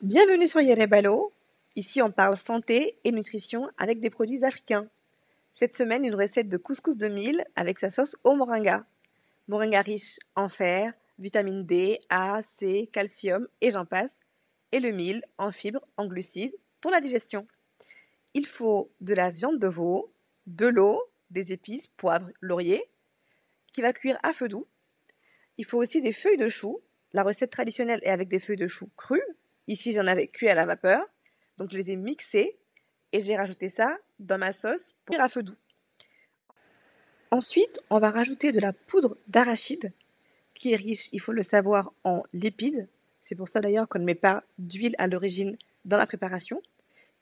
Bienvenue sur Yerebalo. Ici, on parle santé et nutrition avec des produits africains. Cette semaine, une recette de couscous de mil avec sa sauce au moringa. Moringa riche en fer, vitamine D, A, C, calcium et j'en passe. Et le mil en fibres, en glucides pour la digestion. Il faut de la viande de veau, de l'eau, des épices, poivre, laurier, qui va cuire à feu doux. Il faut aussi des feuilles de chou. La recette traditionnelle est avec des feuilles de chou crues. Ici, j'en avais cuit à la vapeur. Donc, je les ai mixées et je vais rajouter ça dans ma sauce pour cuire à feu doux. Ensuite, on va rajouter de la poudre d'arachide qui est riche, il faut le savoir, en lipides. C'est pour ça d'ailleurs qu'on ne met pas d'huile à l'origine dans la préparation,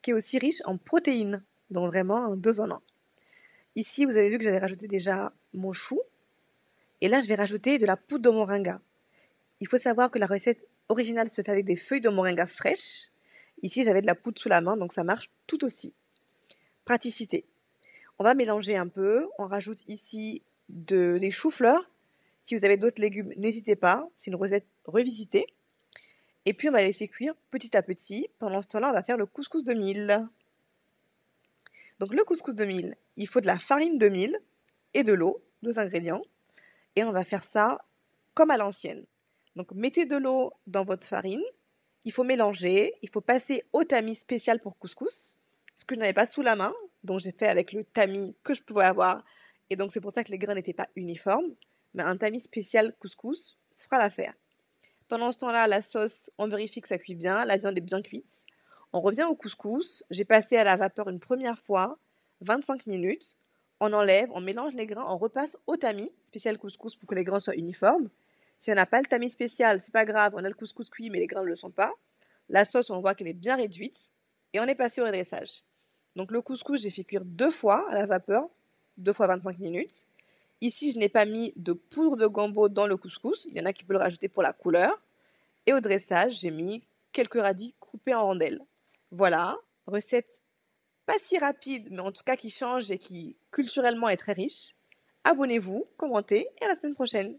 qui est aussi riche en protéines, donc vraiment 2 en 1. Ici, vous avez vu que j'avais rajouté déjà mon chou. Et là, je vais rajouter de la poudre de moringa. Il faut savoir que la recette originale se fait avec des feuilles de moringa fraîches. Ici, j'avais de la poudre sous la main, donc ça marche tout aussi. Praticité. On va mélanger un peu. On rajoute ici des choux-fleurs. Si vous avez d'autres légumes, n'hésitez pas. C'est une recette revisitée. Et puis, on va laisser cuire petit à petit. Pendant ce temps-là, on va faire le couscous de mil. Donc, le couscous de mil, il faut de la farine de mil et de l'eau, 2 ingrédients. Et on va faire ça comme à l'ancienne. Donc, mettez de l'eau dans votre farine. Il faut mélanger. Il faut passer au tamis spécial pour couscous. Ce que je n'avais pas sous la main. Donc, j'ai fait avec le tamis que je pouvais avoir. Et donc, c'est pour ça que les grains n'étaient pas uniformes. Mais un tamis spécial couscous, ça fera l'affaire. Pendant ce temps-là, la sauce, on vérifie que ça cuit bien. La viande est bien cuite. On revient au couscous. J'ai passé à la vapeur une première fois, 25 minutes. On enlève, on mélange les grains, on repasse au tamis spécial couscous pour que les grains soient uniformes. Si on n'a pas le tamis spécial, c'est pas grave, on a le couscous cuit mais les grains ne le sont pas. La sauce, on voit qu'elle est bien réduite et on est passé au redressage. Donc le couscous, j'ai fait cuire 2 fois à la vapeur, 2 fois 25 minutes. Ici, je n'ai pas mis de poudre de gombo dans le couscous. Il y en a qui peuvent le rajouter pour la couleur. Et au dressage, j'ai mis quelques radis coupés en rondelles. Voilà, recette pas si rapide, mais en tout cas qui change et qui culturellement est très riche. Abonnez-vous, commentez et à la semaine prochaine.